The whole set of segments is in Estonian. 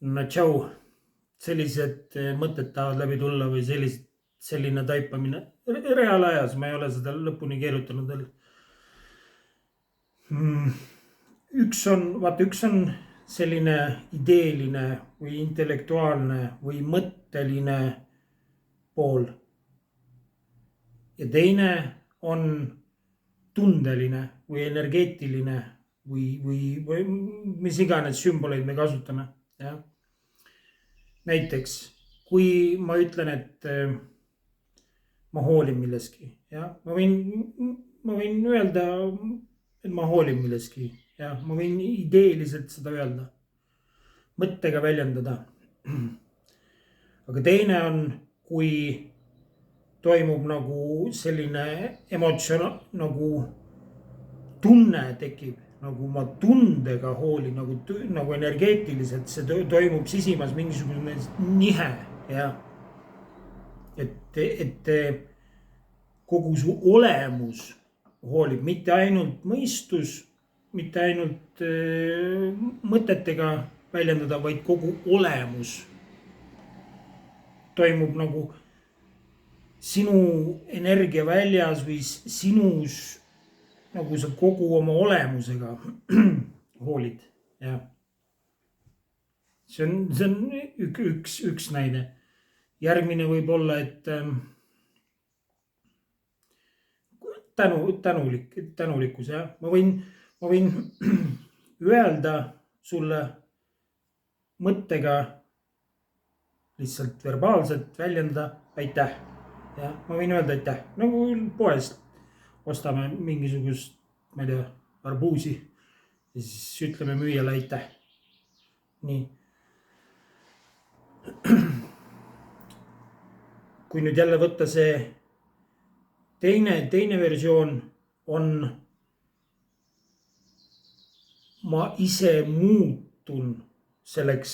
no tšau, sellised mõtted tahavad läbi tulla või selline taipamine reaalajas, ma ei ole seda lõpuni keerutanud veel. Üks on selline ideeline või intellektuaalne või mõtteline pool. Ja teine on tundeline või energeetiline või mis iganes sümboleid me kasutame. Ja? Näiteks, kui ma ütlen, et ma hoolin milleski, ja ma võin öelda, et ma hoolin milleski, ja ma võin ideeliselt seda öelda, mõttega väljendada. Aga teine on, kui toimub nagu selline emotsioon, nagu tunne tekib, nagu ma tundega hoolin, nagu energeetiliselt, see toimub sisimas mingisugune nihe, ja et kogu su olemus hoolib, mitte ainult mõistus, mitte ainult mõtetega väljendada, vaid kogu olemus toimub nagu sinu energia väljas või sinus, nagu sa kogu oma olemusega hoolid, ja see on üks näide. Järgmine võib olla, et tänulikkus, ja ma võin öelda sulle mõttega lihtsalt verbaalselt väljendada aitäh, ja ma võin öelda aitäh, nagu poest ostame mingisugust, ma ei tea, arbuusi ja siis ütleme müüjale aitäh. Nii. Kui nüüd jälle võtta see teine versioon, on ma ise muutun selleks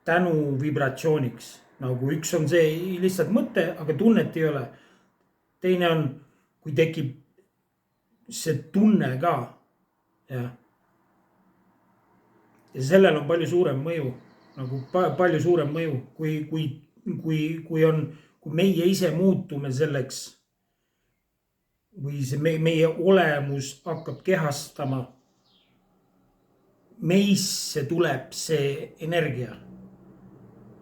tänu vibratsiooniks. Nagu üks on see lihtsalt mõte, aga tunnet ei ole. Teine on, kui tekib see tunne ka. Ja sellel on palju suurem mõju, nagu palju suurem mõju, kui meie ise muutume selleks või see meie olemus hakkab kehastama. Meisse tuleb see energia.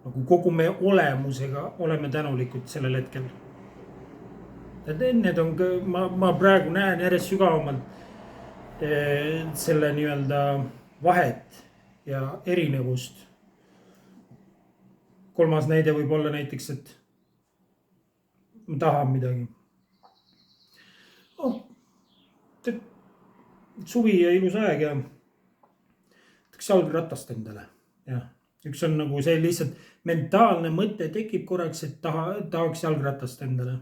Nagu kogu meie olemusega oleme tänulikud sellel hetkel. Need on, ma praegu näen järjest sügavamalt selle nii-öelda vahet ja erinevust. Kolmas näide võib olla näiteks, et ma tahan midagi. Suvi ja ilus aeg ja võtaks jalgratast endale. Ja üks on nagu see lihtsalt mentaalne mõte tekib korraks, et tahaks jalgratast endale.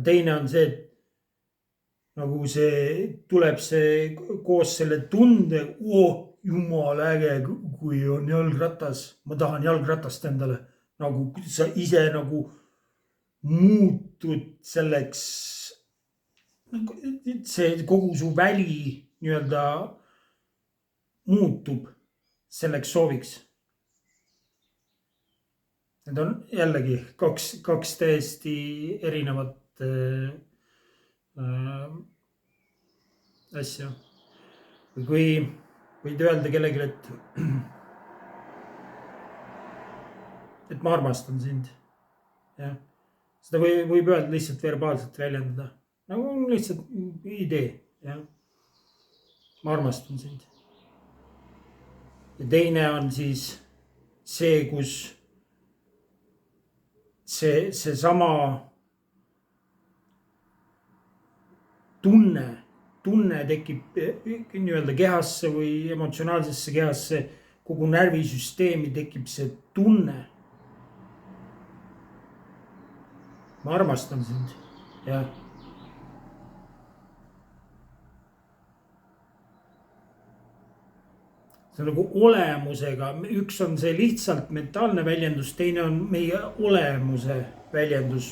Teine on see, et nagu see tuleb see koos selle tunde, jumal äge, kui on jalgratas, ma tahan jalgratast endale. Nagu sa ise nagu muutud selleks, see kogu su väli nii-öelda muutub selleks sooviks. Need on jällegi kaks täiesti erinevat asja. Kui võid öelda kellelegi, et ma armastan sind. Ja. Seda võib öelda lihtsalt verbaalselt väljendada. Nagu lihtsalt idee. Ja. Ma armastan sind. Ja teine on siis see, kus see sama tunne tekib nii-öelda kehasse või emotsionaalsesse kehasse, kogu närvisüsteemi tekib see tunne. Ma armastan sind, ja. See on nagu olemusega, üks on see lihtsalt mentaalne väljendus, teine on meie olemuse väljendus.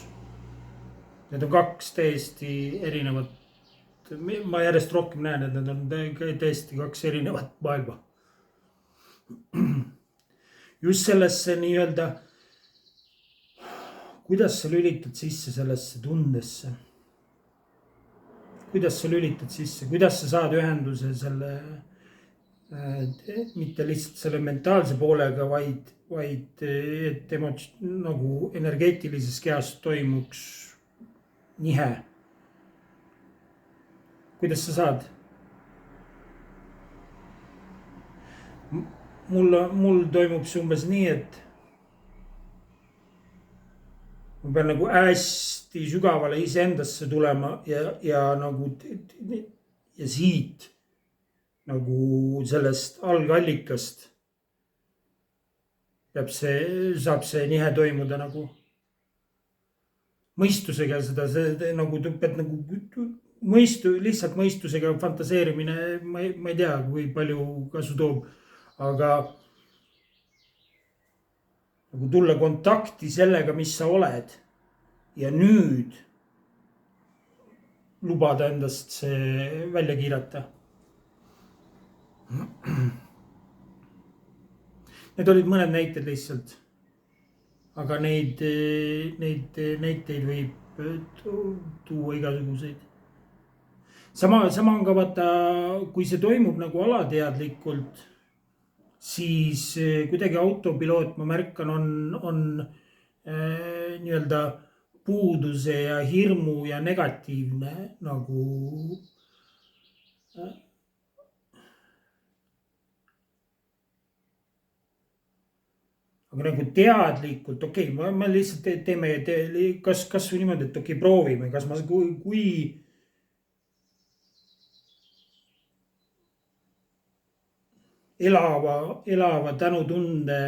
Need on kaks täiesti erinevat. Ma järjest rohkem näen, et need on täiesti kaks erinevat maailma. just sellesse nii-öelda, kuidas sa lülitad sisse sellesse tundesse. kuidas sa lülitad sisse, kuidas sa saad ühenduse selle, mitte lihtsalt selle mentaalse poolega, vaid et nagu energeetilises kehas toimuks nihe. kuidas sa saad? mul toimub see umbes nii, et ma pean nagu hästi sügavale iseendasse tulema ja nagu ja siit nagu sellest algallikast saab see nihe toimuda nagu mõistusega. See nagu pead nagu lihtsalt mõistusega fantaseerimine, ma ei tea, kui palju kasu toob, aga nagu tulla kontakti sellega, mis sa oled ja nüüd lubada endast see välja kiirata. Need olid mõned näited lihtsalt, aga neid näiteid võib tuua igasuguseid. sama on ka vaata, kui see toimub nagu alateadlikult, siis kuidagi autopiloot, ma märkan, on nii-öelda puuduse ja hirmu ja negatiivne nagu aga nagu teadlikult, okei, ma lihtsalt teeme kas või niimoodi, et okei, proovime, kas ma, kui elava tänutunde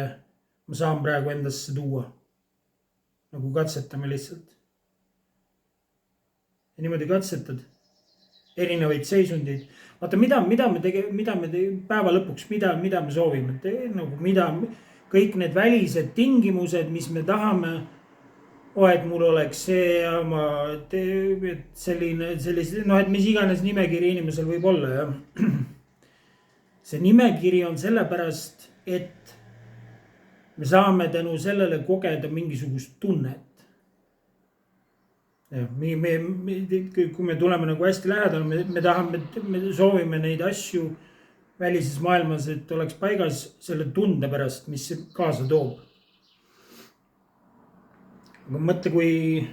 ma saan praegu endasse tuua. Nagu katsetame lihtsalt. Ja niimoodi katsetad erinevaid seisundeid. Vaata, mida me päeva lõpuks, mida me soovime, nagu kõik need välised tingimused, mis me tahame, et mul oleks see ja sellise, et mis iganes nimekiri inimesel võib olla, jah. See nimekiri on sellepärast, et me saame tänu sellele kogeda mingisugust tunnet. Kui me tuleme nagu hästi lähedal, me soovime neid asju välises maailmas, et oleks paigas selle tunde pärast, mis see kaasa toob. Aga mõtle, kui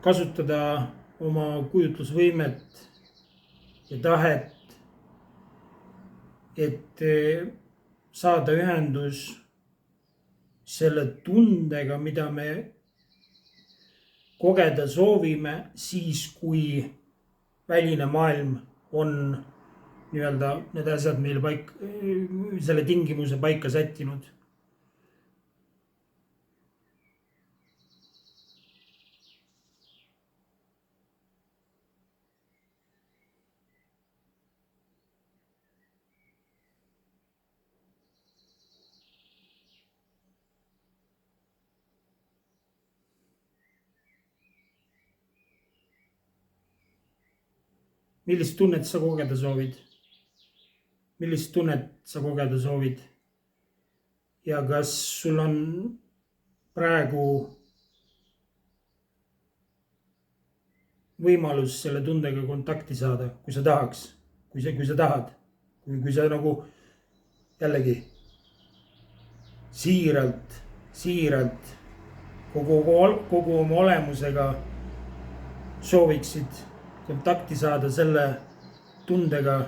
kasutada oma kujutlusvõimet ja tahet, et saada ühendus selle tundega, mida me kogeda soovime, siis kui väline maailm on nii-öelda need asjad meil selle tingimuse paika sättinud. Millist tunnet sa kogeda soovid? Millist tunnet sa kogeda soovid? Ja kas sul on praegu võimalus selle tundega kontakti saada, kui sa tahaks, kui sa tahad, kui sa nagu jällegi siiralt kogu oma olemusega sooviksid kontakti saada selle tundega,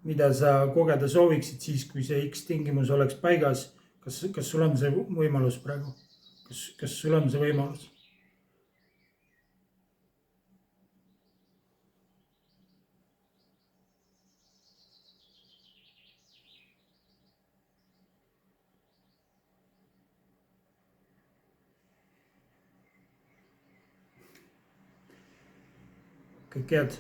mida sa kogeda sooviksid siis, kui see X tingimus oleks paigas. Kas sul on see võimalus praegu? Kas sul on see võimalus? Kõike head.